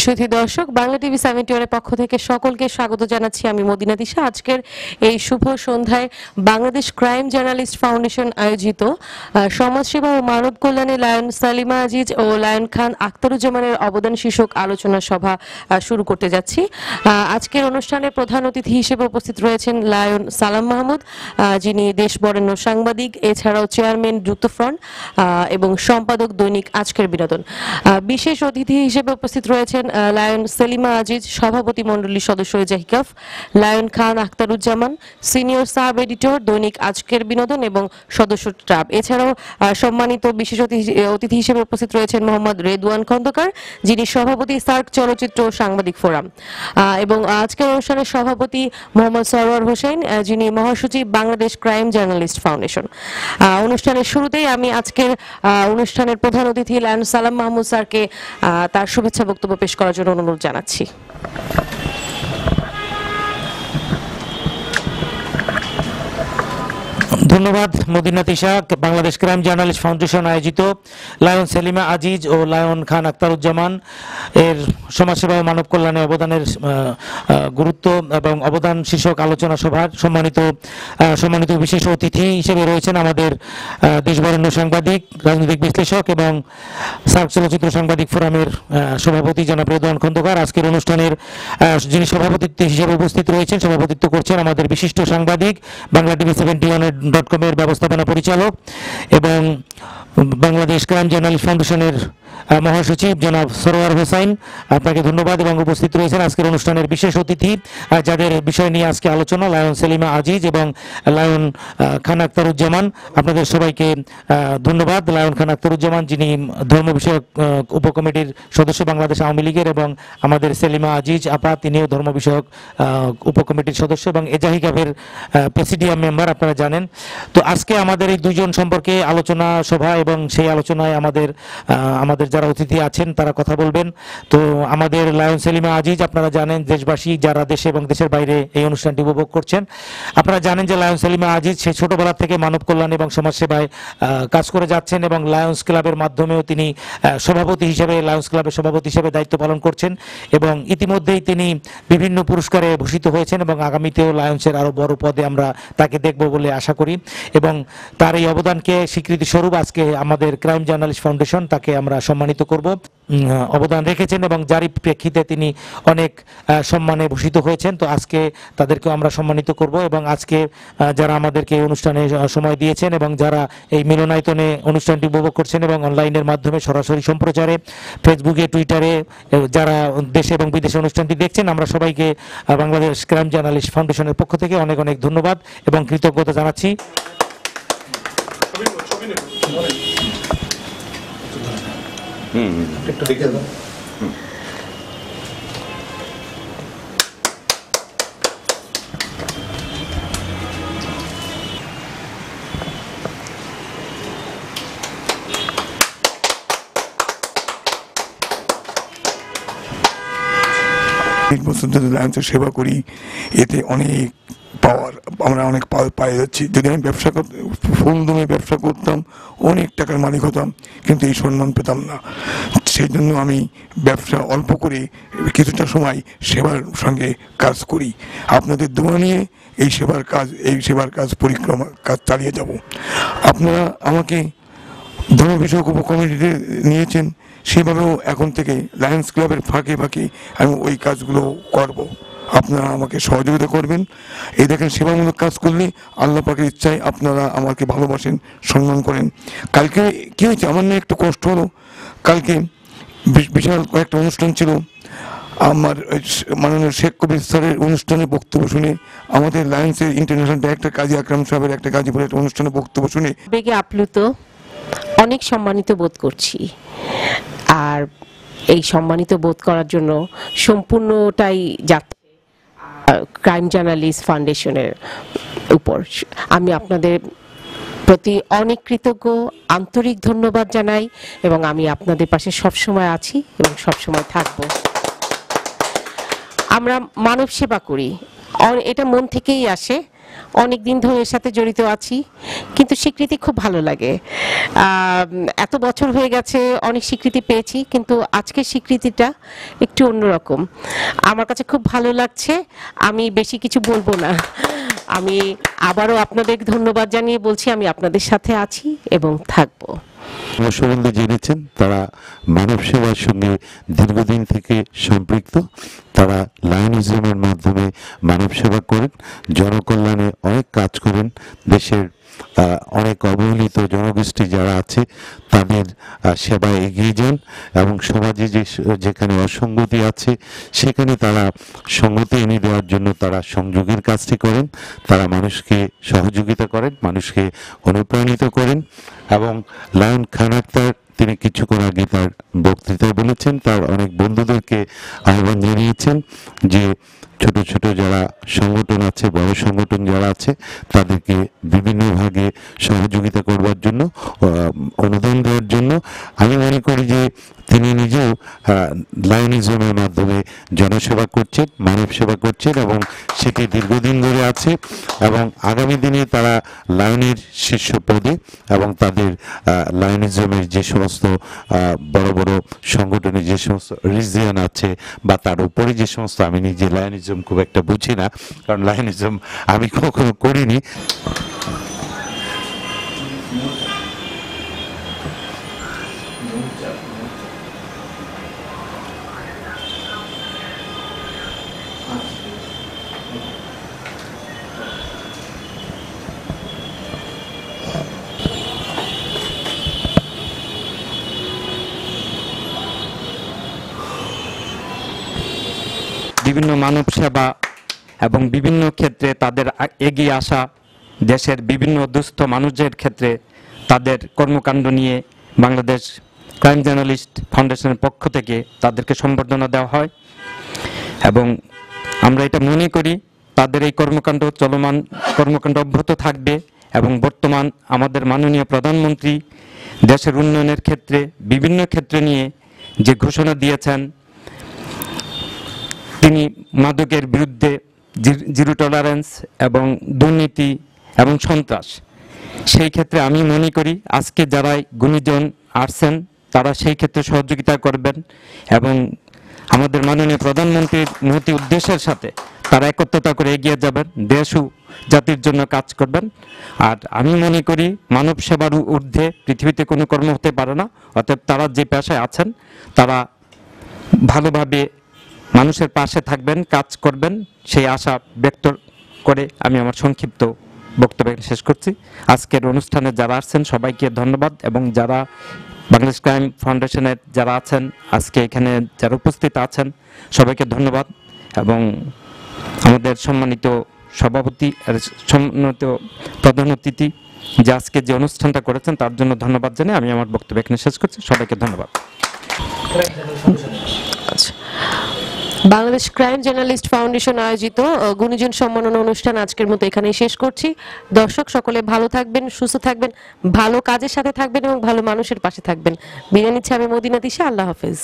সুধী দর্শক, বাংলা টিভি 71 এর পক্ষ থেকে সকলকে স্বাগত জানাচ্ছি। আমি মদিনা তিশা। আজকের এই শুভ সন্ধ্যায় বাংলাদেশ ক্রাইম জার্নালিস্ট ফাউন্ডেশন আয়োজিত সমাজসেবা ও মানব কল্যাণে লায়ন সালিমা আজিজ ও লায়ন খান আখতারুজ্জামানের অবদান শীর্ষক আলোচনা সভা শুরু করতে যাচ্ছি। আজকের অনুষ্ঠানে প্রধান অতিথি হিসেবে উপস্থিত রয়েছেন লায়ন সালাম মাহমুদ, যিনি দেশ বরেণ্য সাংবাদিক, এছাড়াও চেয়ারম্যান যুক্তফ্রন্ট এবং সম্পাদক দৈনিক আজকের বিনোদন। বিশেষ অতিথি হিসেবে উপস্থিত রয়েছেন লায়ন সেলিমা আজিজ, সভাপতি মণ্ডলীর সদস্য জাহিকাফ, lion Khan Akhtaruzzaman, senior sub editor দৈনিক আজকের বিনোদন এবং সদস্য ট্রাব। এছাড়াও সম্মানিত বিশেষ অতিথি হিসেবে উপস্থিত রয়েছেন মোহাম্মদ রেদওয়ান খন্দকার, যিনি সভাপতি সার্ক চলচ্চিত্র ও সাংবাদিক ফোরাম, এবং আজকের অনুষ্ঠানের সভাপতি মোহাম্মদ সরওয়ার হোসেন, যিনি মহাসচিব বাংলাদেশ ক্রাইম জার্নালিস্ট ফাউন্ডেশন। অনুষ্ঠানের শুরুতেই আমি আজকের অনুষ্ঠানের প্রধান অতিথি লায়ন সালাম মাহমুদ স্যারকে তার শুভেচ্ছা বক্তব্য পেশ করার জন্য অনুরোধ জানাচ্ছি। ধন্যবাদ Madina Tisha. Bangladesh Crime Journalist Foundation আয়োজিত লায়ন সেলিমা আজিজ ও লায়ন খান আখতারুজ্জামান এর সমাজসেবা ও মানব কল্যাণে অবদানের গুরুত্ব এবং অবদান শীর্ষক আলোচনা সভার সম্মানিত বিশেষ অতিথি হিসেবে রয়েছেন আমাদের দেশবরেণ্য সাংবাদিক, রাজনৈতিক বিশ্লেষক এবং সার্ক চলচ্চিত্র সাংবাদিক ফোরামের সভাপতি জনাব রেদওয়ান খন্দকার। আজকের অনুষ্ঠানের যিনি সভাপতিত্ব হিসেবে উপস্থিত রয়েছেন, সভাপতিত্ব করছেন আমাদের বিশিষ্ট সাংবাদিক, বাংলা টিভি 71.com এর ব্যবস্থাপনা পরিচালক এবং বাংলাদেশ ক্রাইম জার্নালিস্ট ফাউন্ডেশনের মহাসচিব জনাব সরওয়ার হোসেন। আপনাকে ধন্যবাদ। এবং উপস্থিত রয়েছেন আজকের অনুষ্ঠানের বিশেষ অতিথি, যাদের বিষয় নিয়ে আজকে আলোচনা, লায়ন সেলিমা আজিজ এবং লায়ন খান আখতারুজ্জামান। আপনাদের সবাইকে ধন্যবাদ। লায়ন খান আখতারুজ্জামান, যিনি ধর্ম বিষয়ক উপকমিটির সদস্য বাংলাদেশ আওয়ামী লীগের, এবং আমাদের সেলিমা আজিজ আপা, তিনিও ধর্ম বিষয়ক উপকমিটির সদস্য এবং এজাহিকাফের প্রেসিডিয়াম মেম্বার, আপনারা জানেন। তো আজকে আমাদের এই দুইজন সম্পর্কে আলোচনা সভা এবং সেই আলোচনায় আমাদের যারা অতিথি আছেন তারা কথা বলবেন। তো আমাদের লায়ন সেলিমা আজিজ, আপনারা জানেন, দেশবাসী যারা দেশে এবং দেশের বাইরে এই অনুষ্ঠানটি উপভোগ করছেন, আপনারা জানেন যে লায়ন সেলিমা আজিজ সে ছোটবেলা থেকে মানব কল্যাণ এবং সমাজসেবায় কাজ করে যাচ্ছেন এবং লায়ন্স ক্লাবের মাধ্যমেও তিনি লায়ন্স ক্লাবের সভাপতি হিসেবে দায়িত্ব পালন করছেন এবং ইতিমধ্যেই তিনি বিভিন্ন পুরস্কারে ভূষিত হয়েছেন এবং আগামীতেও লায়ন্সের আরও বড় পদে আমরা তাকে দেখব বলে আশা করি। এবং তার এই অবদানকে স্বীকৃতি স্বরূপ আজকে আমাদের ক্রাইম জার্নালিস্ট ফাউন্ডেশন তাকে আমরা সম্মানিত করব। অবদান রেখেছেন এবং যারই প্রেক্ষিতে তিনি অনেক সম্মানে ভূষিত হয়েছেন। তো আজকে তাদেরকেও আমরা সম্মানিত করব এবং আজকে যারা আমাদেরকে এই অনুষ্ঠানে সময় দিয়েছেন এবং যারা এই মিলনায়তনে অনুষ্ঠানটি উপভোগ করছেন এবং অনলাইনের মাধ্যমে সরাসরি সম্প্রচারে ফেসবুকে, টুইটারে যারা দেশে এবং বিদেশে অনুষ্ঠানটি দেখছেন, আমরা সবাইকে বাংলাদেশ ক্রাইম জার্নালিস্ট ফাউন্ডেশনের পক্ষ থেকে অনেক অনেক ধন্যবাদ এবং কৃতজ্ঞতা জানাচ্ছি। একটু দেখে দাও। বছর ধরে লায়ন্সের সেবা করি, এতে অনেক পাওয়ার আমরা অনেক পায়ে যাচ্ছি। যদি আমি ফুলদমে ব্যবসা করতাম, অনেক টাকার মালিক হতাম, কিন্তু এই সম্মান পেতাম না। সেই জন্য আমি ব্যবসা অল্প করে কিছুটা সময় সেবার সঙ্গে কাজ করি। আপনাদের দোয়া নিয়ে এই সেবার কাজ পরিক্রমা কাজ চালিয়ে যাব। আপনারা আমাকে ধর্ম বিষয়ক উপকমিটিতে নিয়েছেন, সেভাবেও এখন থেকে লায়ন্স ক্লাবের ফাঁকে ফাঁকে আমি ওই কাজগুলো করব। আপনারা আমাকে সহযোগিতা করবেন। এই দেখেন, সেবামূলক কাজ করলে আল্লাহ পাকের ইচ্ছায় আপনারা আমাকে ভালোবাসেন, সম্মান করেন। কালকে কী হয়েছে, আমার নিয়ে একটু কষ্ট হলো। কালকে বিশাল কয়েকটা অনুষ্ঠান ছিল। আমার মাননীয় শেখ কবির স্যারের অনুষ্ঠানে বক্তব্য শুনে, আমাদের লায়ন্সের ইন্টারন্যাশনাল ডাইরেক্টর কাজী আকরাম সাহেবের একটা গাজীপুরের একটা অনুষ্ঠানে বক্তব্য শুনে বেগে আপ্লুত, অনেক সম্মানিত বোধ করছি। আর এই সম্মানিত বোধ করার জন্য সম্পূর্ণটাই যাচ্ছে ক্রাইম জার্নালিস্ট ফাউন্ডেশনের উপর। আমি আপনাদের প্রতি অনেক কৃতজ্ঞ, আন্তরিক ধন্যবাদ জানাই এবং আমি আপনাদের পাশে সবসময় আছি এবং সবসময় থাকব। আমরা মানব সেবা করি, এটা মন থেকেই আসে। অনেক দিন ধরে এর সাথে জড়িত আছি, কিন্তু স্বীকৃতি খুব ভালো লাগে। এত বছর হয়ে গেছে, অনেক স্বীকৃতি পেয়েছি, কিন্তু আজকের স্বীকৃতিটা একটু অন্যরকম। আমার কাছে খুব ভালো লাগছে। আমি বেশি কিছু বলবো না। আমি আবারও আপনাদের ধন্যবাদ জানিয়ে বলছি আমি আপনাদের সাথে আছি এবং থাকবো। সম্বন্ধে জেনেছেন, তারা মানব সেবার সঙ্গে দীর্ঘদিন থেকে সম্পৃক্ত। তারা লায়নিজমের মাধ্যমে মানব সেবা করেন, জনকল্যাণে অনেক কাজ করেন, দেশের অনেক অবহেলিত জনগোষ্ঠী যারা আছে তাদের সেবায় এগিয়ে যান এবং সমাজে যেখানে অসঙ্গতি আছে সেখানে তারা সংগতি এনে দেওয়ার জন্য তারা সংযোগের কাজটি করেন। তারা মানুষকে সহযোগিতা করেন, মানুষকে অনুপ্রাণিত করেন। এবং লায়ন খান আক্তার তিনি কিছুক্ষণ আগে তার বক্তৃতায় বলেছেন তার অনেক বন্ধুদেরকে আহ্বান জানিয়েছেন যে ছোট ছোট যারা সংগঠন আছে, বড় সংগঠন যারা আছে তাদেরকে বিভিন্ন ভাগে সহযোগিতা করবার জন্য, অনুদান দেওয়ার জন্য। আমি মনে করি যে তিনি নিজেও লায়নিজমের মাধ্যমে জনসেবা করছেন, মানব সেবা করছেন এবং সেটি দীর্ঘদিন ধরে আছে এবং আগামী দিনে তারা লায়নের শীর্ষ পদে এবং তাদের লায়নিজমের যে সমস্ত বড় বড় সংগঠনের যে সমস্ত রিজিয়ন আছে বা তার উপরে যে সমস্ত, আমি নিজে লায়নিজম খুব একটা বুঝি না, কারণ লায়নিজম আমি কখনো করিনি। বিভিন্ন মানব সেবা এবং বিভিন্ন ক্ষেত্রে তাদের এগিয়ে আসা, দেশের বিভিন্ন দুস্থ মানুষদের ক্ষেত্রে তাদের কর্মকাণ্ড নিয়ে বাংলাদেশ ক্রাইম জার্নালিস্ট ফাউন্ডেশনের পক্ষ থেকে তাদেরকে সম্বর্ধনা দেওয়া হয় এবং আমরা এটা মনে করি তাদের এই কর্মকাণ্ড চলমান কর্মকাণ্ড অব্যাহত থাকবে এবং বর্তমান আমাদের মাননীয় প্রধানমন্ত্রী দেশের উন্নয়নের ক্ষেত্রে বিভিন্ন ক্ষেত্রে নিয়ে যে ঘোষণা দিয়েছেন, তিনি মাদকের বিরুদ্ধে জিরো টলারেন্স এবং দুর্নীতি এবং সন্ত্রাস, সেই ক্ষেত্রে আমি মনে করি আজকে যারা গুণীজন আসছেন তারা সেই ক্ষেত্রে সহযোগিতা করবেন এবং আমাদের মাননীয় প্রধানমন্ত্রীর মহতি উদ্দেশ্যের সাথে তারা একত্রতা করে এগিয়ে যাবেন, দেশ ও জাতির জন্য কাজ করবেন। আর আমি মনে করি মানব সেবার ঊর্ধ্বে পৃথিবীতে কোনো কর্ম হতে পারে না। অতএব তারা যে পেশায় আছেন তারা ভালোভাবে মানুষের পাশে থাকবেন, কাজ করবেন, সেই আশা ব্যক্ত করে আমি আমার সংক্ষিপ্ত বক্তব্য শেষ করছি। আজকের অনুষ্ঠানে যারা আসছেন সবাইকে ধন্যবাদ এবং যারা বাংলাদেশ ক্রাইম ফাউন্ডেশনের যারা আছেন আজকে এখানে যারা উপস্থিত আছেন সবাইকে ধন্যবাদ এবং আমাদের সম্মানিত সভাপতি, সম্মানিত প্রধান অতিথি যে আজকে যে অনুষ্ঠানটা করেছেন তার জন্য ধন্যবাদ জানিয়ে আমি আমার বক্তব্য এখানে শেষ করছি। সবাইকে ধন্যবাদ। বাংলাদেশ ক্রাইম জার্নালিস্ট ফাউন্ডেশন আয়োজিত গুণীজন সম্মাননা অনুষ্ঠান আজকের মতো এখানেই শেষ করছি। দর্শক সকলে ভালো থাকবেন, সুস্থ থাকবেন, ভালো কাজের সাথে থাকবেন এবং ভালো মানুষের পাশে থাকবেন। বিদায় নিচ্ছি আমি মদিনা তিশা। আল্লাহ হাফেজ।